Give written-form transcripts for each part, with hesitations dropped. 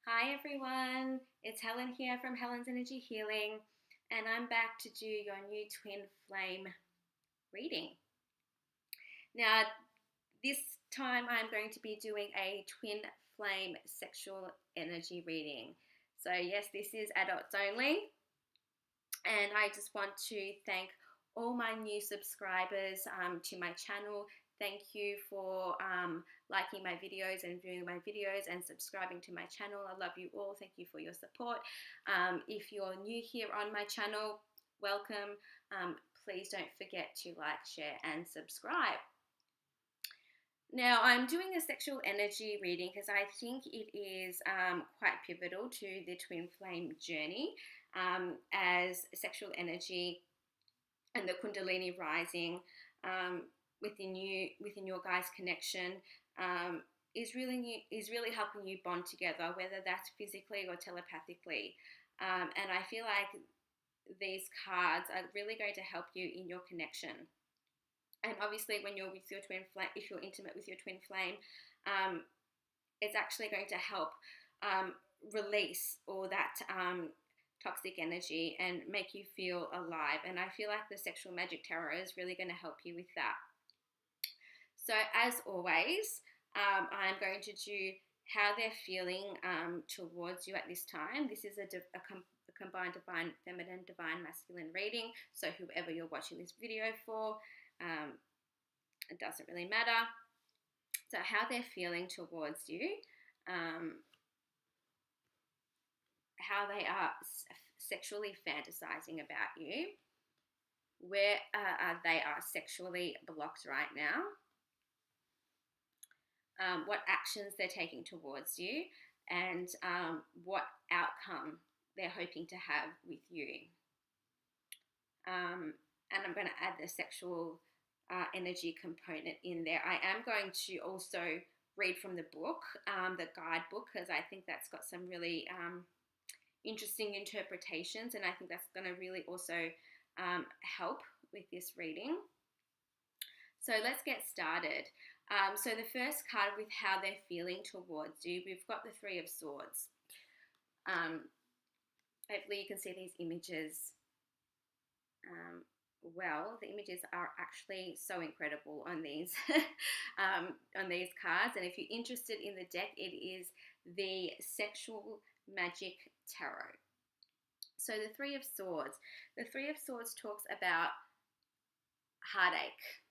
Hi everyone, it's Helen here from Helen's Energy Healing, and I'm back to do your new twin flame reading. Now, this time I'm going to be doing a twin flame sexual energy reading. So, yes, this is adults only, and I just want to thank all my new subscribers to my channel. Thank you for liking my videos and viewing my videos and subscribing to my channel. I love you all. Thank you for your support. If you're new here on my channel, welcome. Please don't forget to like, share, and subscribe. Now, I'm doing a sexual energy reading because I think it is quite pivotal to the twin flame journey, as sexual energy and the Kundalini rising within your guys' connection is really helping you bond together, whether that's physically or telepathically. And I feel like these cards are really going to help you in your connection. And obviously, when you're with your twin flame, if you're intimate with your twin flame, it's actually going to help release all that toxic energy and make you feel alive. And I feel like the Sexual Magic Tarot is really going to help you with that. So as always, I'm going to do how they're feeling towards you at this time. This is a combined divine feminine, divine masculine reading. So whoever you're watching this video for, it doesn't really matter. So how they're feeling towards you, how they are sexually fantasizing about you, where they are sexually blocked right now, what actions they're taking towards you, and what outcome they're hoping to have with you. And I'm going to add the sexual energy component in there. I am going to also read from the book, the guidebook, because I think that's got some really interesting interpretations, and I think that's going to really also help with this reading. So let's get started. So the first card with how they're feeling towards you, we've got the Three of Swords. Hopefully you can see these images well. The images are actually so incredible on these on these cards, and if you're interested in the deck, it is the Sexual Magic Tarot. So the Three of Swords. The Three of Swords talks about heartache,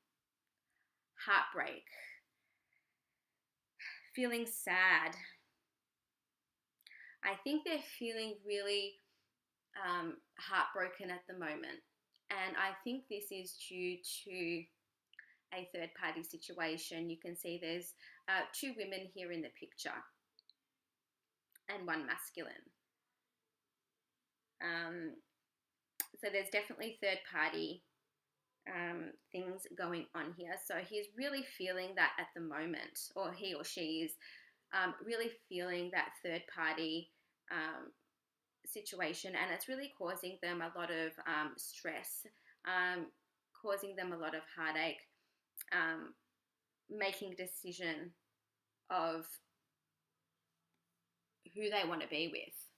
heartbreak, feeling sad. I think they're feeling really heartbroken at the moment. And I think this is due to a third-party situation. You can see there's two women here in the picture and one masculine. So there's definitely third-party things going on here. So he's really feeling that at the moment, or he or she is really feeling that third-party situation, and it's really causing them a lot of stress, causing them a lot of heartache, making a decision of who they want to be with.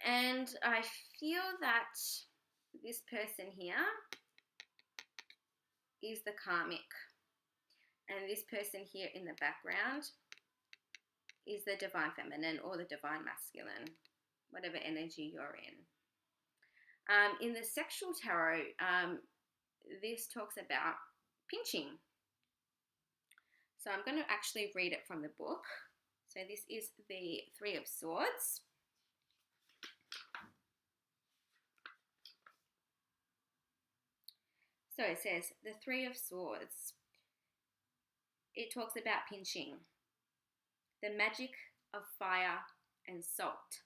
And I feel that this person here is the karmic, and this person here in the background is the divine feminine or the divine masculine, whatever energy you're in. In the sexual tarot, this talks about pinching. So I'm going to actually read it from the book. So this is the Three of Swords. So it says, the Three of Swords. It talks about pinching, the magic of fire and salt.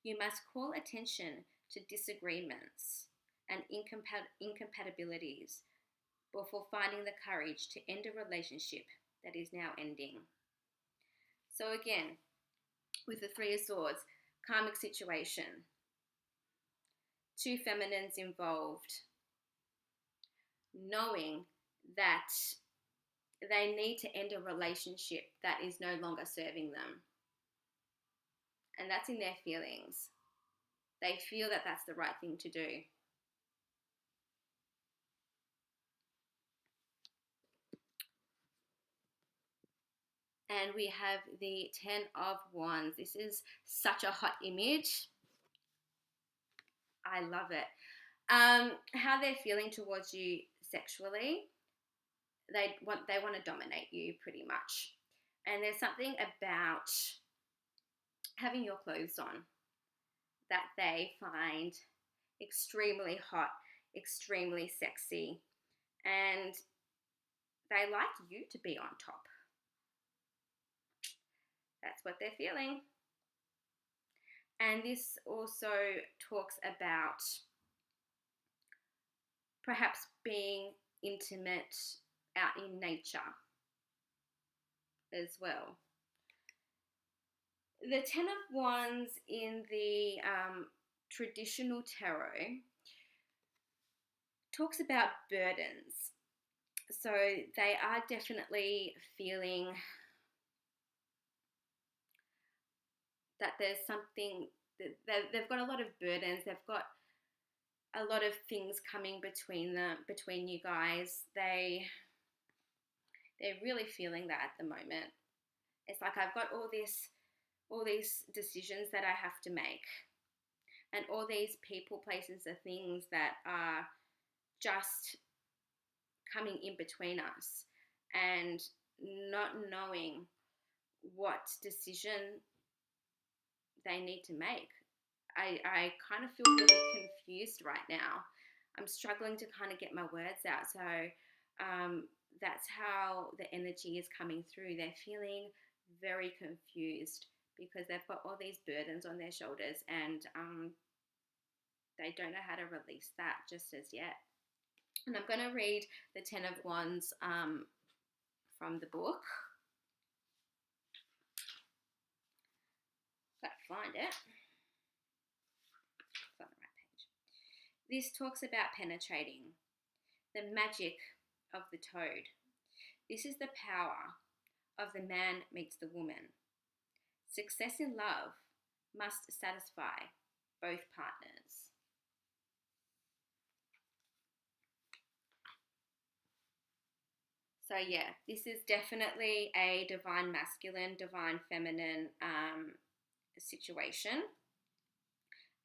You must call attention to disagreements and incompatibilities before finding the courage to end a relationship that is now ending. So again, with the Three of Swords, karmic situation, two feminines involved, knowing that they need to end a relationship that is no longer serving them. And that's in their feelings. They feel that that's the right thing to do. And we have the 10 of Wands. This is such a hot image. I love it. How they're feeling towards you sexually. They want to dominate you pretty much. And there's something about having your clothes on that they find extremely hot, extremely sexy, and they like you to be on top. That's what they're feeling. And this also talks about perhaps being intimate out in nature as well. The 10 of Wands in the traditional tarot talks about burdens. So they are definitely feeling that there's something, they've got a lot of burdens, they've got a lot of things coming between you guys. They're really feeling that at the moment. It's like, I've got all these decisions that I have to make, and all these people, places, or things that are just coming in between us, and not knowing what decision they need to make. I kind of feel really confused right now. I'm struggling to kind of get my words out. So that's how the energy is coming through. They're feeling very confused because they've got all these burdens on their shoulders, and they don't know how to release that just as yet. And I'm going to read the 10 of Wands from the book. Gotta find it. It's on the right page. This talks about penetrating, the magic of the toad. This is the power of the man meets the woman. Success in love must satisfy both partners. So yeah, this is definitely a divine masculine, divine feminine situation.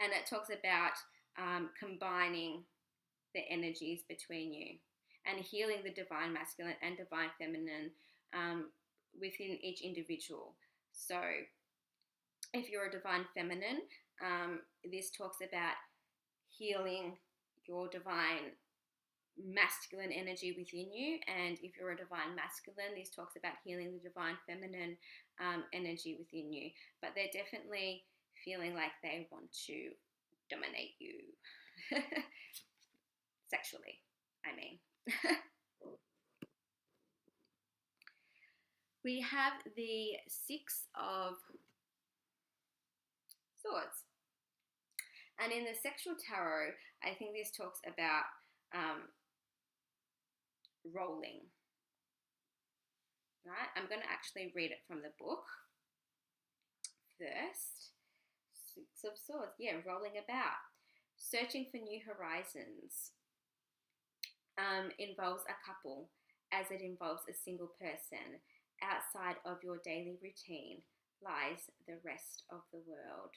And it talks about combining the energies between you and healing the divine masculine and divine feminine within each individual. So if you're a divine feminine, this talks about healing your divine masculine energy within you, and if you're a divine masculine, this talks about healing the divine feminine energy within you. But they're definitely feeling like they want to dominate you sexually, I mean. We have the 6 of Swords. And in the sexual tarot, I think this talks about rolling. Right? I'm going to actually read it from the book first. 6 of Swords. Yeah, rolling about. Searching for new horizons involves a couple, as it involves a single person. Outside of your daily routine lies the rest of the world.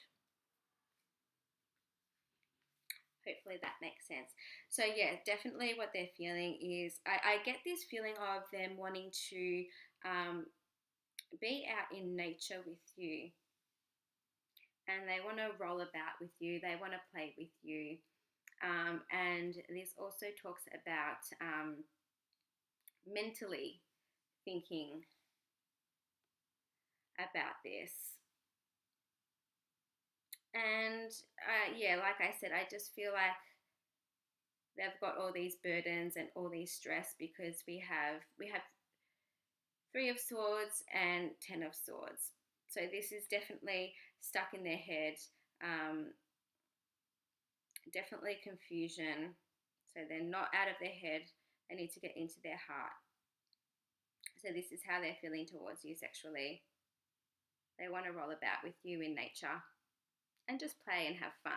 Hopefully that makes sense. So yeah, definitely what they're feeling is, I get this feeling of them wanting to be out in nature with you. And they want to roll about with you. They want to play with you. And this also talks about mentally thinking about this. And yeah, like I said, I just feel like they've got all these burdens and all these stress because we have 3 of Swords and 10 of Swords. So this is definitely stuck in their head. Definitely confusion. So they're not out of their head. They need to get into their heart. So this is how they're feeling towards you sexually. They want to roll about with you in nature and just play and have fun.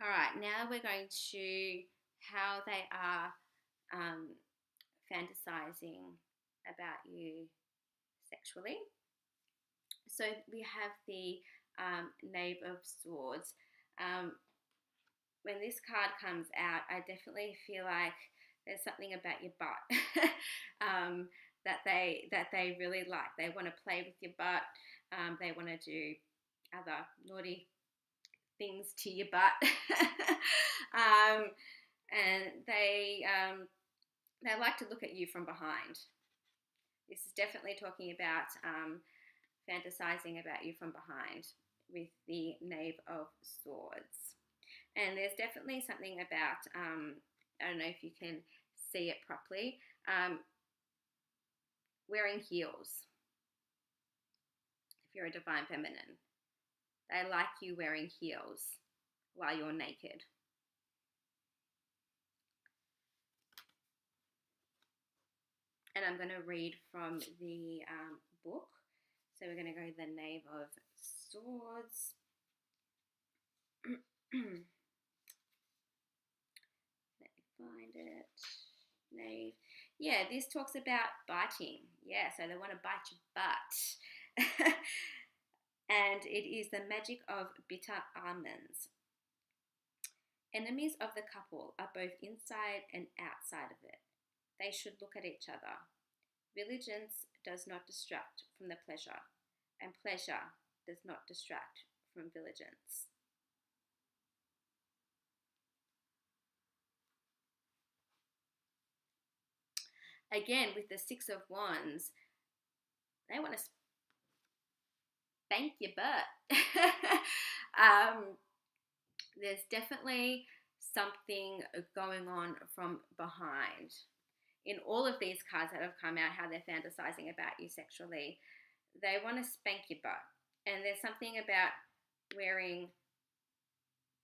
All right, now we're going to how they are fantasizing about you sexually. So we have the Knave of Swords. When this card comes out, I definitely feel like there's something about your butt that they really like. They want to play with your butt. They want to do other naughty things to your butt, and they like to look at you from behind. This is definitely talking about fantasizing about you from behind with the Knave of Swords. And there's definitely something about, I don't know if you can see it properly, wearing heels. If you're a divine feminine, they like you wearing heels while you're naked. And I'm going to read from the book. So we're going to go to the Knave of Swords. Let me find it. Knave. Yeah, this talks about biting. Yeah, so they want to bite your butt. And it is the magic of bitter almonds. Enemies of the couple are both inside and outside of it. They should look at each other. Vigilance does not distract from the pleasure, and pleasure does not distract from vigilance. Again, with the Six of Wands, they want to spank your butt. There's definitely something going on from behind. In all of these cards that have come out, how they're fantasizing about you sexually, they want to spank your butt. And there's something about wearing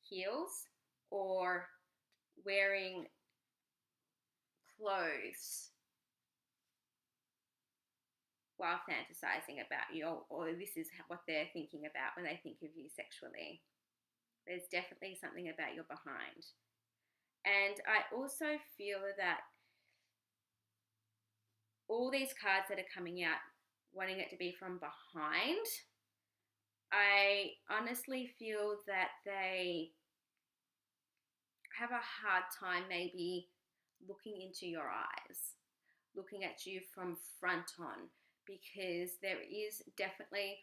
heels or wearing clothes while fantasizing about you, or this is what they're thinking about when they think of you sexually. There's definitely something about your behind. And I also feel that all these cards that are coming out, wanting it to be from behind, I honestly feel that they have a hard time maybe looking into your eyes, looking at you from front on, because there is definitely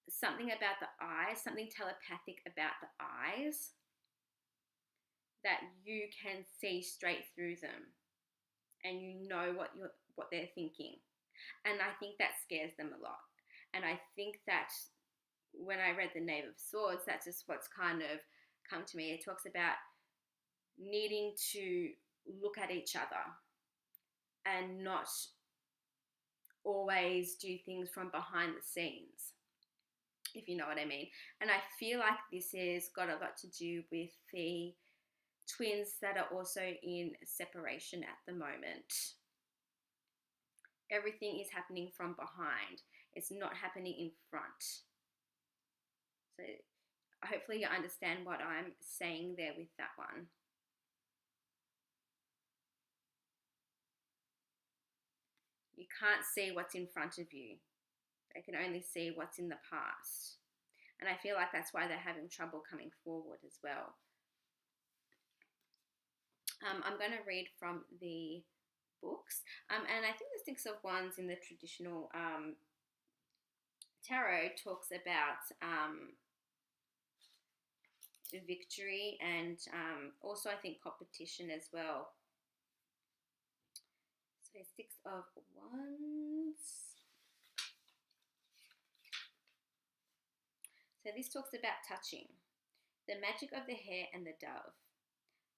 something about the eyes, something telepathic about the eyes, that you can see straight through them and you know what they're thinking. And I think that scares them a lot. And I think that when I read the Knave of Swords, that's just what's kind of come to me. It talks about needing to look at each other and not always do things from behind the scenes, if you know what I mean. And I feel like this has got a lot to do with the twins that are also in separation at the moment. Everything is happening from behind. It's not happening in front. So hopefully you understand what I'm saying there with that one. You can't see what's in front of you. They can only see what's in the past. And I feel like that's why they're having trouble coming forward as well. I'm going to read from the books. And I think the Six of Wands in the traditional tarot talks about victory and also I think competition as well. So Six of Wands. So this talks about touching, the magic of the hare and the dove,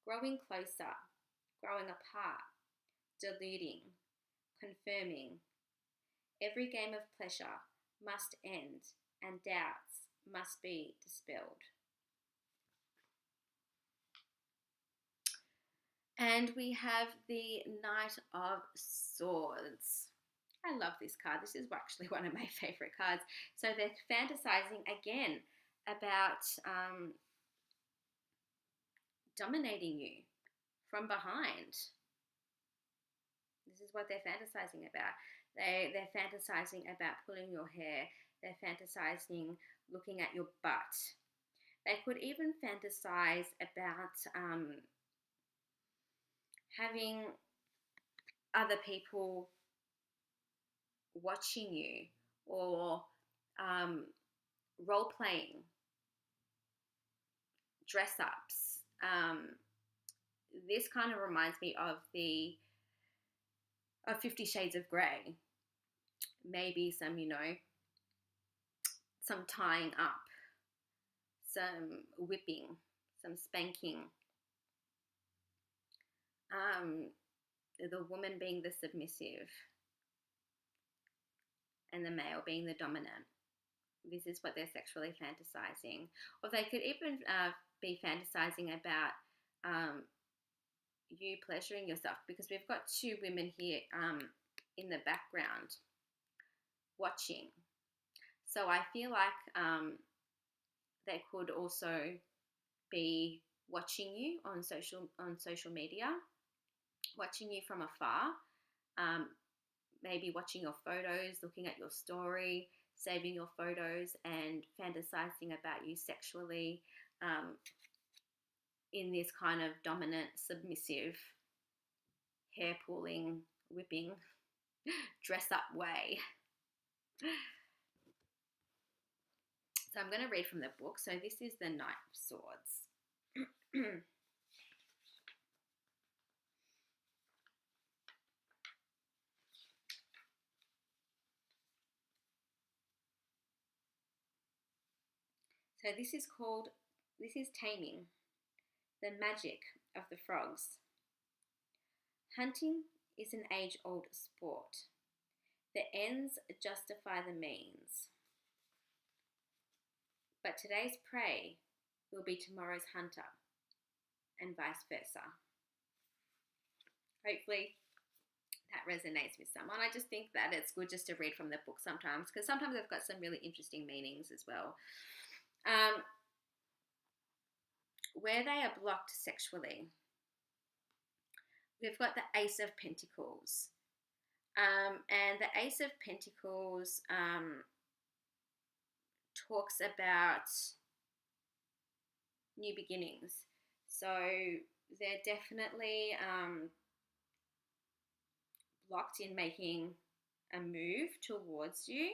growing closer, growing apart, deluding, confirming. Every game of pleasure must end and doubts must be dispelled. And we have the Knight of Swords. I love this card. This is actually one of my favorite cards. So they're fantasizing again about dominating you from behind. This is what they're fantasizing about. They're fantasizing about pulling your hair. They're fantasizing looking at your butt. They could even fantasize about having other people watching you, or role playing, dress ups. This kind of reminds me of 50 Shades of Grey. Maybe some, some tying up, some whipping, some spanking. The woman being the submissive and the male being the dominant. This is what they're sexually fantasizing. Or they could even be fantasizing about you pleasuring yourself, because we've got two women here in the background watching. So I feel like they could also be watching you on social media, watching you from afar, maybe watching your photos, looking at your story, saving your photos, and fantasizing about you sexually in this kind of dominant, submissive, hair pulling, whipping, dress up way. So I'm going to read from the book. So this is the Knight of Swords. So this is taming, the magic of the frogs. Hunting is an age-old sport. The ends justify the means. But today's prey will be tomorrow's hunter, and vice versa. Hopefully that resonates with someone. I just think that it's good just to read from the book sometimes, because sometimes they've got some really interesting meanings as well. Where they are blocked sexually, we've got the Ace of Pentacles. And the Ace of Pentacles talks about new beginnings. So they're definitely blocked in making a move towards you.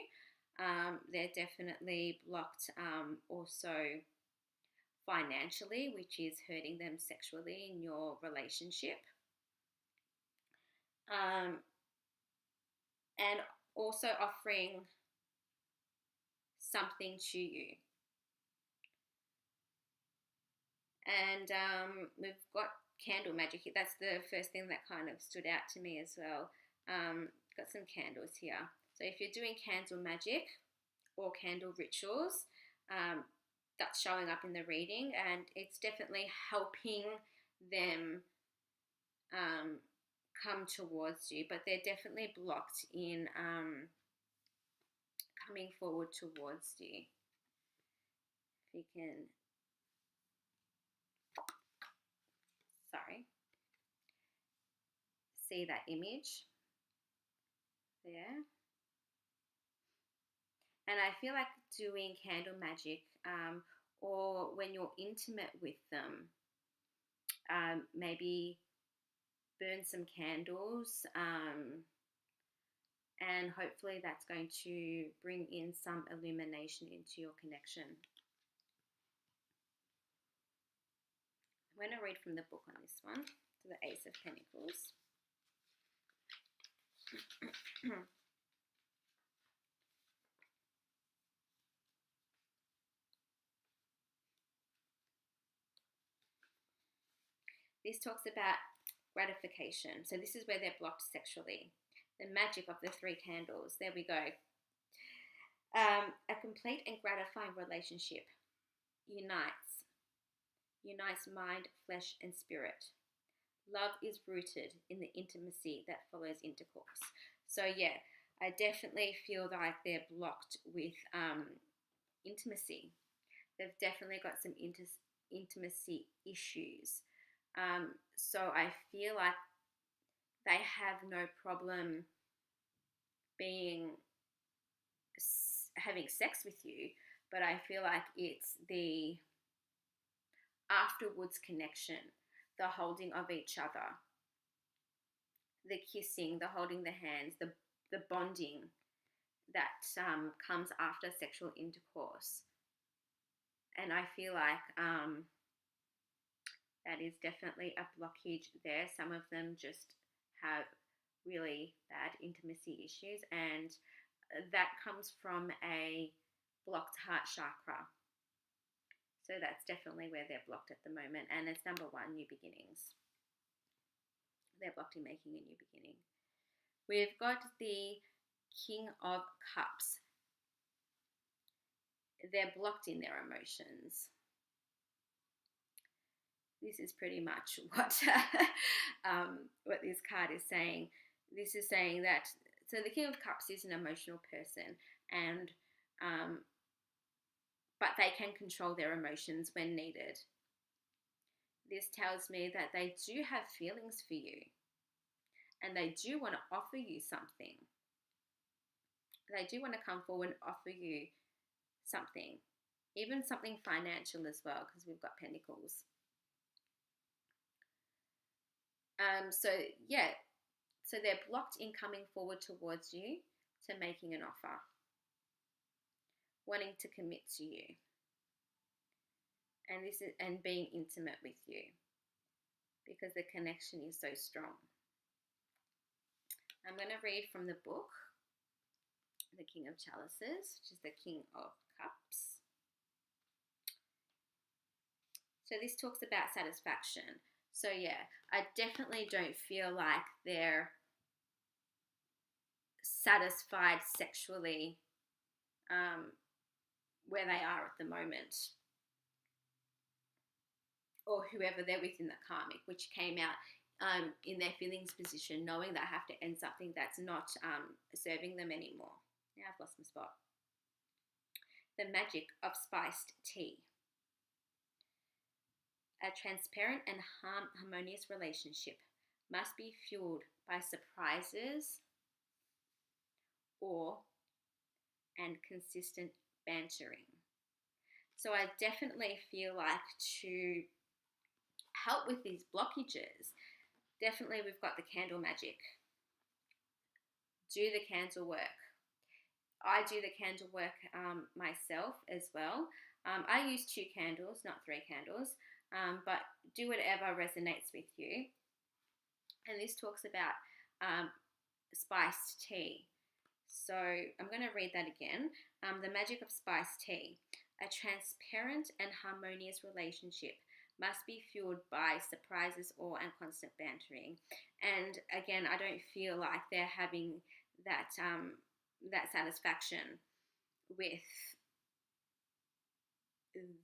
They're definitely blocked also financially, which is hurting them sexually in your relationship. And also offering something to you. And we've got candle magic here. That's the first thing that kind of stood out to me as well. Got some candles here. So if you're doing candle magic or candle rituals, that's showing up in the reading, and it's definitely helping them come towards you, but they're definitely blocked in coming forward towards you. If you can, see that image there. And I feel like doing candle magic, or when you're intimate with them, maybe burn some candles, and hopefully that's going to bring in some illumination into your connection. I'm going to read from the book on this one, to the Ace of Pentacles. This talks about gratification. So this is where they're blocked sexually. The magic of the 3 candles. There we go. A complete and gratifying relationship unites mind, flesh, and spirit. Love is rooted in the intimacy that follows intercourse. So, yeah, I definitely feel like they're blocked with intimacy. They've definitely got some intimacy issues. So, I feel like they have no problem being having sex with you, but I feel like it's the afterwards connection, the holding of each other, the kissing, the holding the hands, the bonding that comes after sexual intercourse. And I feel like that is definitely a blockage there. Some of them just have really bad intimacy issues, and that comes from a blocked heart chakra. So that's definitely where they're blocked at the moment. And it's number one, new beginnings. They're blocked in making a new beginning. We've got the King of Cups. They're blocked in their emotions. This is pretty much what what this card is saying. This is saying that, so the King of Cups is an emotional person, and but they can control their emotions when needed. This tells me that they do have feelings for you, and they do want to offer you something. They do want to come forward and offer you something, even something financial as well, because we've got Pentacles. So yeah, so they're blocked in coming forward towards you to making an offer, wanting to commit to you, and being intimate with you, because the connection is so strong. I'm going to read from the book, the King of Chalices, which is the King of Cups. So this talks about satisfaction. So yeah, I definitely don't feel like they're satisfied sexually where they are at the moment, or whoever they're with in the karmic, which came out in their feelings position, knowing they have to end something that's not serving them anymore. Now I've lost my spot. The magic of spiced tea. A transparent and harmonious relationship must be fueled by surprises and consistent bantering. So I definitely feel like to help with these blockages, definitely we've got the candle magic. Do the candle work. I do the candle work myself as well. I use 2 candles, not 3 candles, but do whatever resonates with you. And this talks about spiced tea. So I'm going to read that again. The magic of spiced tea. A transparent and harmonious relationship must be fueled by surprises, awe, and constant bantering. And again, I don't feel like they're having that that satisfaction with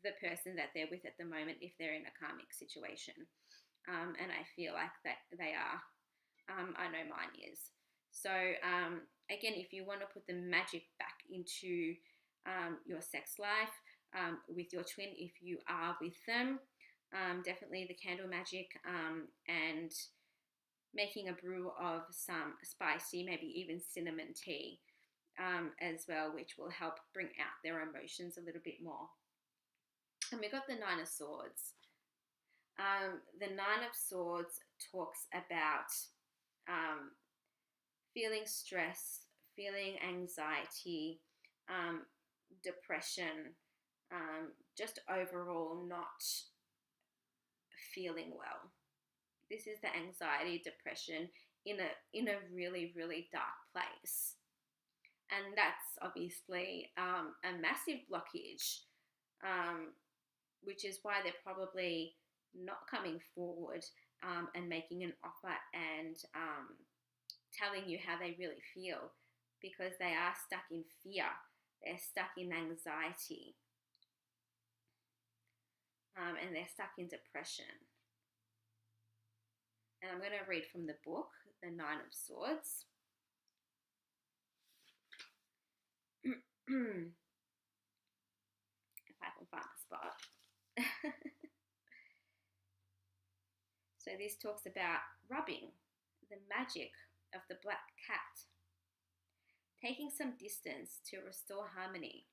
the person that they're with at the moment if they're in a karmic situation. And I feel like that they are. I know mine is. So again, if you want to put the magic back into your sex life with your twin, if you are with them, definitely the candle magic and making a brew of some spicy, maybe even cinnamon tea as well, which will help bring out their emotions a little bit more. And we got the Nine of Swords. The Nine of Swords talks about feeling stress, feeling anxiety, depression, just overall not feeling well. This is the anxiety, depression in a really, really dark place. And that's obviously a massive blockage, which is why they're probably not coming forward and making an offer and telling you how they really feel, because they are stuck in fear. They're stuck in anxiety. And they're stuck in depression. And I'm going to read from the book, The Nine of Swords. If I can find a spot. So this talks about rubbing, the magic of the black cat, taking some distance to restore harmony,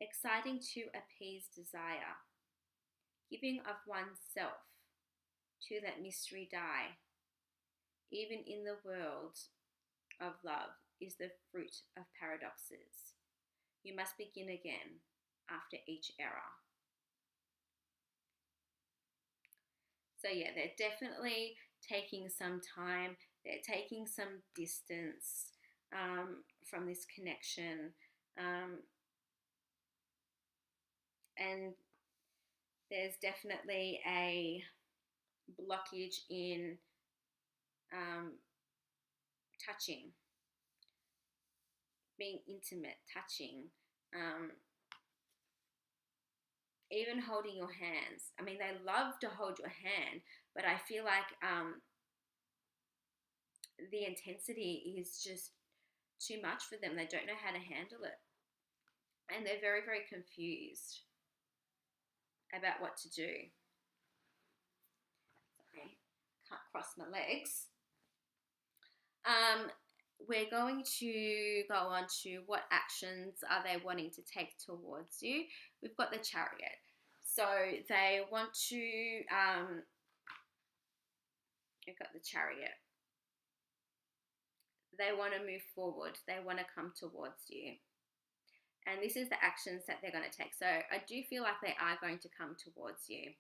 exciting to appease desire, giving of oneself to let mystery die. Even in the world of love is the fruit of paradoxes. You must begin again after each error. So yeah, they're definitely taking some time. They're taking some distance from this connection. And there's definitely a blockage in touching, being intimate, touching, even holding your hands. I mean, they love to hold your hand, but I feel like the intensity is just too much for them. They don't know how to handle it. And they're very, very confused about what to do. Sorry, can't cross my legs. We're going to go on to what actions are they wanting to take towards you. We've got the Chariot. So they want to, we've got the Chariot. They want to move forward. They want to come towards you. And this is the actions that they're going to take. So I do feel like they are going to come towards you.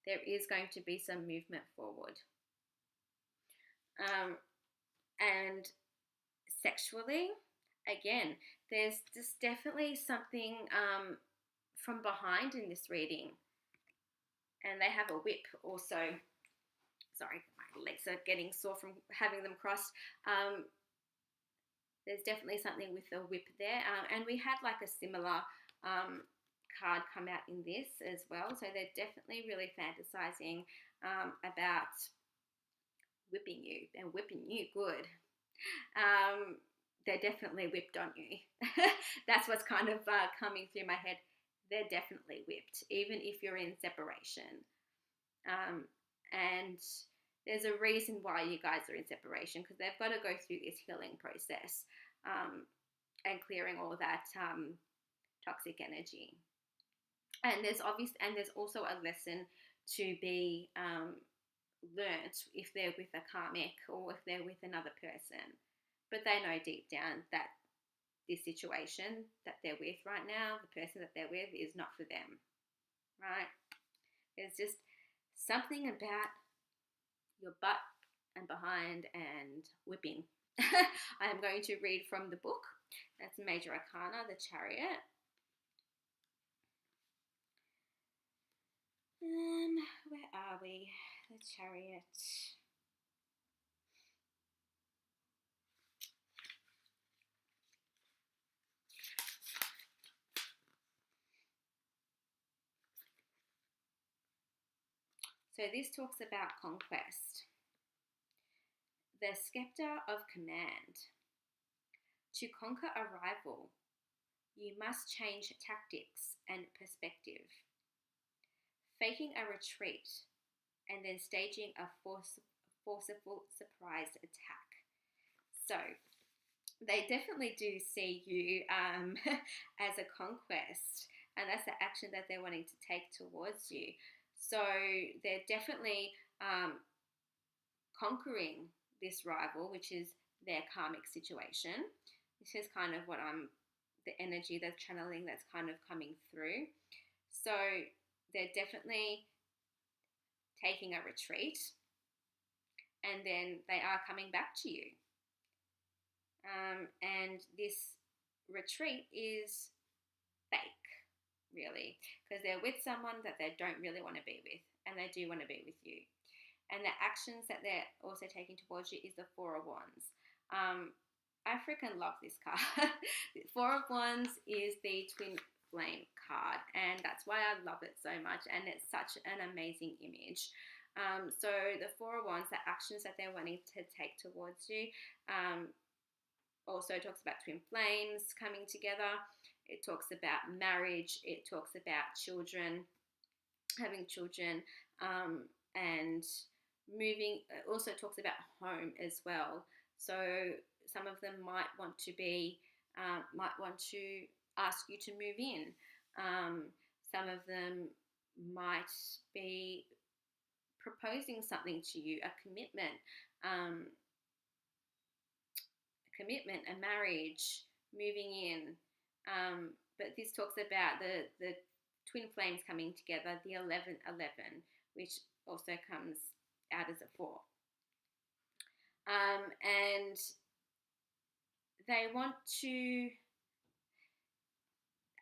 There is going to be some movement forward. And sexually, again, there's just definitely something from behind in this reading. And they have a whip also. Sorry, my legs are getting sore from having them crossed. There's definitely something with the whip there. And we had like a similar card come out in this as well. So they're definitely really fantasizing about whipping you. They're whipping you good. They're definitely whipped on you. That's what's kind of coming through my head. They're definitely whipped, even if you're in separation. And there's a reason why you guys are in separation, because they've got to go through this healing process and clearing all that toxic energy. And there's also a lesson to be learnt if they're with a karmic or if they're with another person. But they know deep down that this situation that they're with right now, the person that they're with, is not for them, right? There's just something about your butt and behind and whipping. I am going to read from the book. That's Major Arcana, the Chariot. Where are we? The Chariot. So this talks about conquest. The scepter of command. To conquer a rival, you must change tactics and perspective. Faking a retreat and then staging a forceful surprise attack. So they definitely do see you as a conquest, and that's the action that they're wanting to take towards you. So they're definitely conquering this rival, which is their karmic situation. This is kind of what the energy that's channeling that's kind of coming through. So they're definitely taking a retreat, and then they are coming back to you. And this retreat is fake, really, because they're with someone that they don't really want to be with, and they do want to be with you. And the actions that they're also taking towards you is the Four of Wands. I freaking love this card. The Four of Wands is the twin flame card, and that's why I love it so much, and it's such an amazing image. So the Four of Wands, the actions that they're wanting to take towards you, also talks about twin flames coming together. It talks about marriage. It talks about children, having children, and moving. It also talks about home as well. So some of them might want to ask you to move in. Some of them might be proposing something to you, a commitment, a marriage, moving in. But this talks about the twin flames coming together, the 11-11, which also comes out as a 4. And they want to,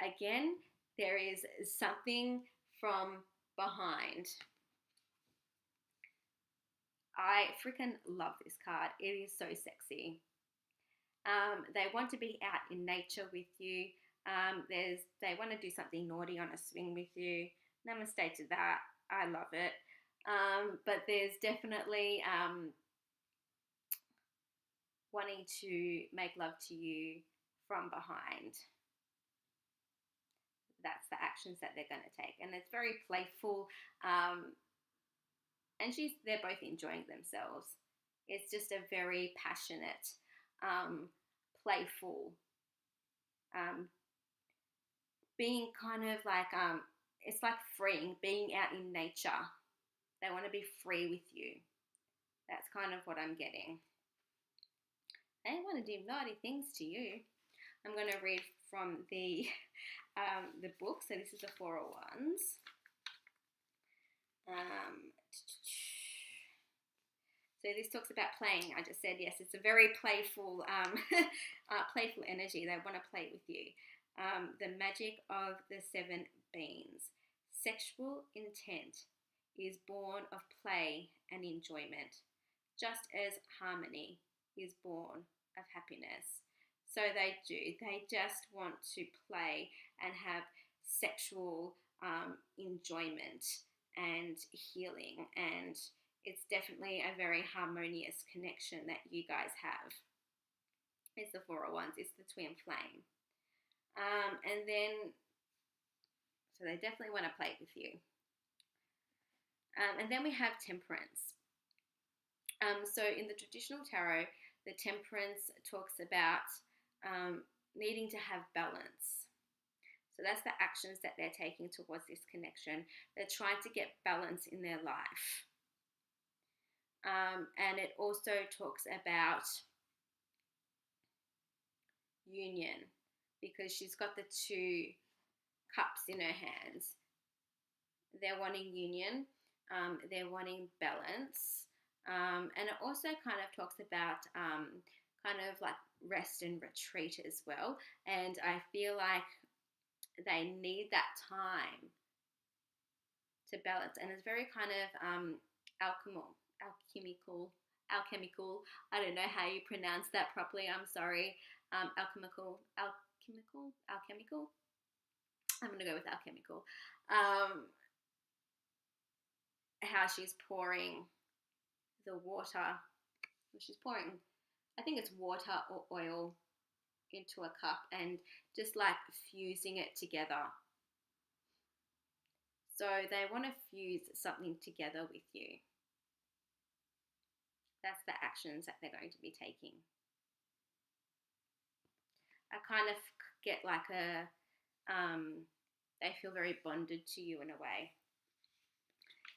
again, there is something from behind. I freaking love this card. It is so sexy. They want to be out in nature with you. They want to do something naughty on a swing with you. Namaste to that. I love it. But there's definitely wanting to make love to you from behind. That's the actions that they're going to take. And it's very playful. And they're both enjoying themselves. It's just a very passionate, playful, being kind of like, it's like freeing, being out in nature. They want to be free with you. That's kind of what I'm getting. They want to do naughty things to you. I'm going to read from the book. So this is the Four of Wands. So this talks about playing. I just said yes. It's a very playful, playful energy. They want to play with you. The magic of the 7 beans. Sexual intent is born of play and enjoyment, just as harmony is born of happiness. So they do. They just want to play and have sexual enjoyment and healing, and it's definitely a very harmonious connection that you guys have. It's the Four of Wands. It's the twin flame. And then, so they definitely want to play with you. And then we have Temperance. So in the traditional tarot, the Temperance talks about needing to have balance. So that's the actions that they're taking towards this connection. They're trying to get balance in their life. And it also talks about union, because she's got the 2 cups in her hands. They're wanting union. They're wanting balance. And it also kind of talks about kind of like rest and retreat as well. And I feel like they need that time to balance. And it's very kind of alchemical. I don't know how you pronounce that properly. I'm sorry. Alchemical. I'm going to go with alchemical. How she's pouring the water. She's pouring, I think it's water or oil into a cup and just like fusing it together. So they want to fuse something together with you. That's the actions that they're going to be taking. I kind of get like they feel very bonded to you in a way.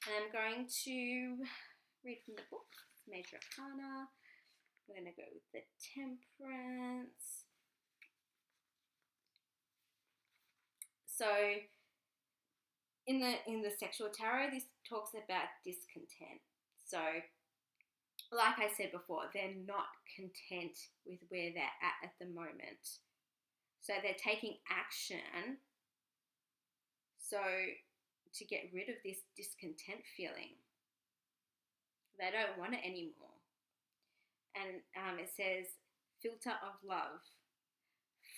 And I'm going to read from the book, Major Arcana. I'm going to go with the Temperance. So in the sexual tarot, this talks about discontent. So like I said before, they're not content with where they're at the moment. So they're taking action to get rid of this discontent feeling. They don't want it anymore. And it says, filter of love,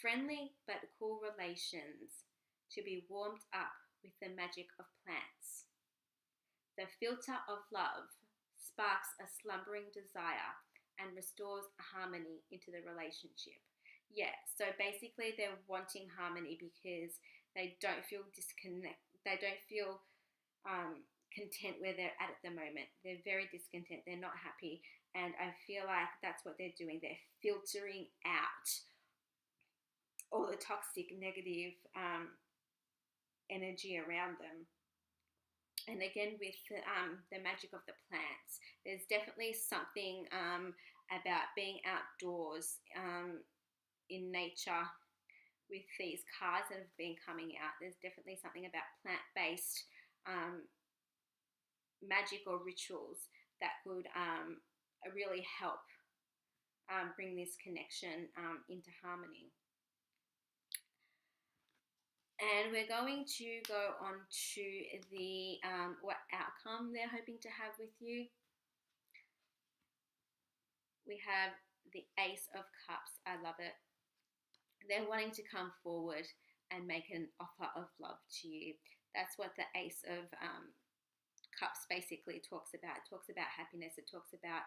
friendly but cool relations to be warmed up with the magic of plants. The filter of love sparks a slumbering desire and restores harmony into the relationship. Yeah, so basically they're wanting harmony because they don't feel they don't feel content where they're at the moment. They're very discontent, they're not happy, and I feel like that's what they're doing. They're filtering out all the toxic, negative energy around them. And again, with the magic of the plants, there's definitely something about being outdoors in nature with these cards that have been coming out. There's definitely something about plant-based magic or rituals that could really help bring this connection into harmony. And we're going to go on to the what outcome they're hoping to have with you. We have the Ace of Cups. I love it. They're wanting to come forward and make an offer of love to you. That's what the Ace of Cups basically talks about. It talks about happiness. It talks about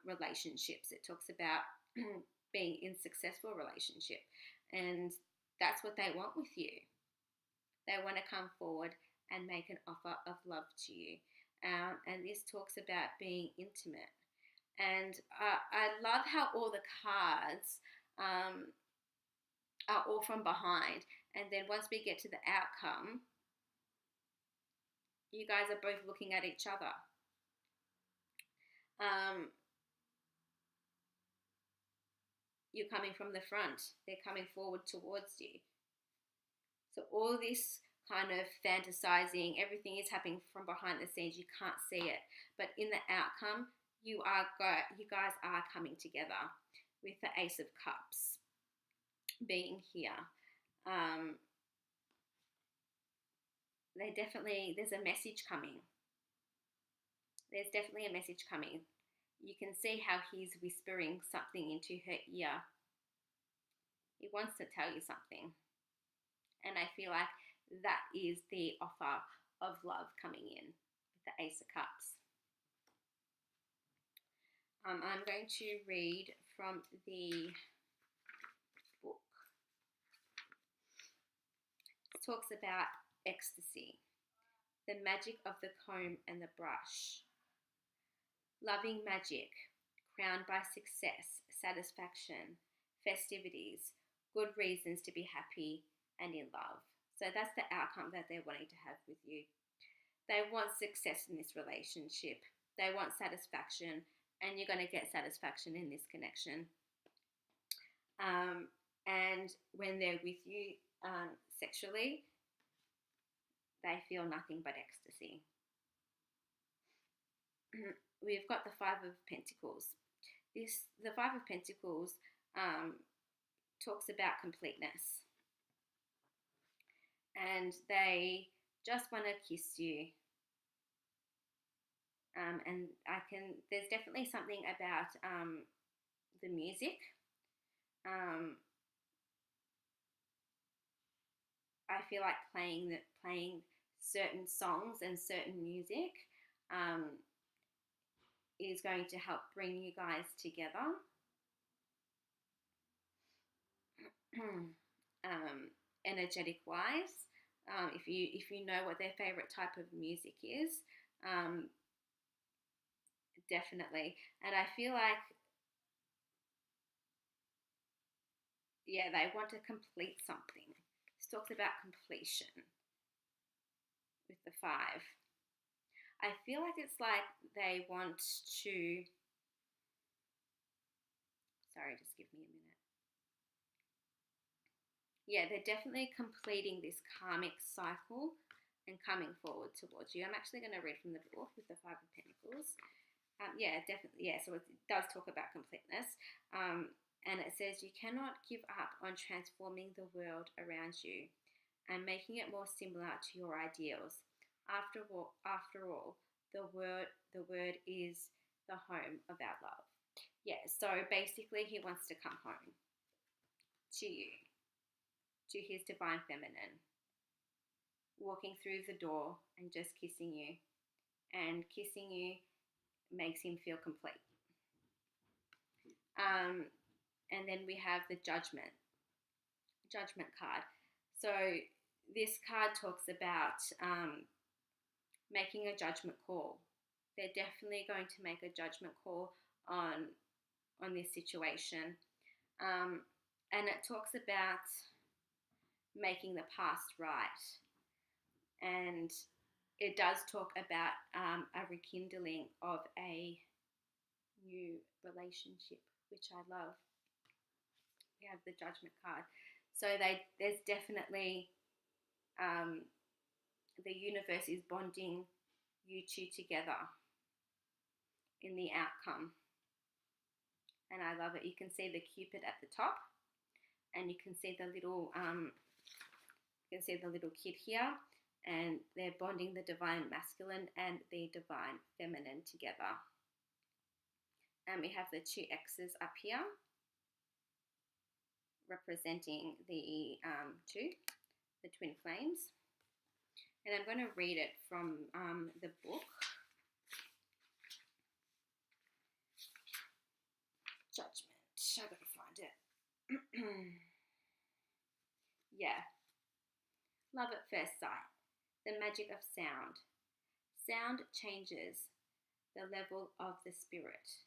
relationships. It talks about being in successful relationship. And that's what they want with you. They want to come forward and make an offer of love to you. And this talks about being intimate. And I love how all the cards are all from behind. And then once we get to the outcome, you guys are both looking at each other. You're coming from the front. They're coming forward towards you. So all this kind of fantasizing, everything is happening from behind the scenes. You can't see it. But in the outcome, you guys are coming together with the Ace of Cups being here. There's a message coming. There's definitely a message coming. You can see how he's whispering something into her ear. He wants to tell you something. And I feel like that is the offer of love coming in with the Ace of Cups. I'm going to read from the book. It talks about ecstasy, the magic of the comb and the brush. Loving magic, crowned by success, satisfaction, festivities, good reasons to be happy and in love. So that's the outcome that they're wanting to have with you. They want success in this relationship. They want satisfaction, and you're going to get satisfaction in this connection. And when they're with you sexually, they feel nothing but ecstasy. We've got the Five of Pentacles. The Five of Pentacles talks about completeness. And they just want to kiss you. And there's definitely something about the music. I feel like playing certain songs and certain music is going to help bring you guys together. Energetic wise, if you know what their favorite type of music is, definitely. And I feel like, yeah, they want to complete something. This talks about completion with the Five. I feel like it's like they want to, sorry, just give me a minute. Yeah, they're definitely completing this karmic cycle and coming forward towards you. I'm actually going to read from the book with the Five of Pentacles. Yeah, definitely. Yeah, so it does talk about completeness. And it says, you cannot give up on transforming the world around you and making it more similar to your ideals. After all, the word is the home of our love. Yeah, so basically he wants to come home to you, to his divine feminine, walking through the door and just kissing you and kissing you makes him feel complete. And then we have the judgment card. So this card talks about making a judgment call. They're definitely going to make a judgment call on this situation. And it talks about making the past right. And it does talk about a rekindling of a new relationship, which I love. We have the judgment card. So there's definitely the universe is bonding you two together in the outcome. And I love it. You can see the Cupid at the top, and you can see the little kid here, and they're bonding the divine masculine and the divine feminine together. And we have the two X's up here representing the twin flames. And I'm going to read it from the book Judgment. I've got to find it. Yeah. Love at first sight. The magic of sound. Sound changes the level of the spirit.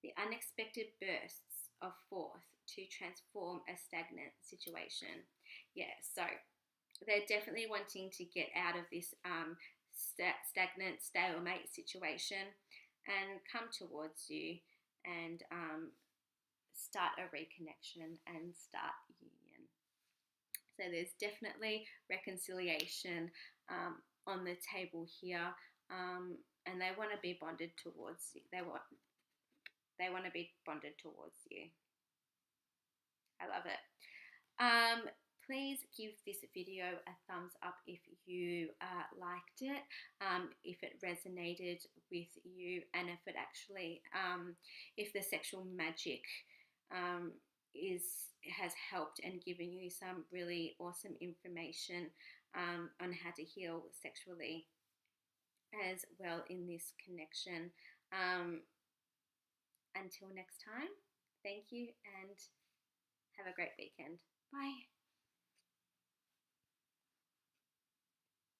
The unexpected bursts of force to transform a stagnant situation. Yeah, so they're definitely wanting to get out of this stagnant stalemate situation and come towards you and start a reconnection and start union. So there's definitely reconciliation on the table here, and they want to be bonded towards you. They want to be bonded towards you. I love it. Please give this video a thumbs up if you liked it, if it resonated with you, and if it actually, if the sexual magic has helped and given you some really awesome information on how to heal sexually as well in this connection. Until next time, thank you and have a great weekend. Bye.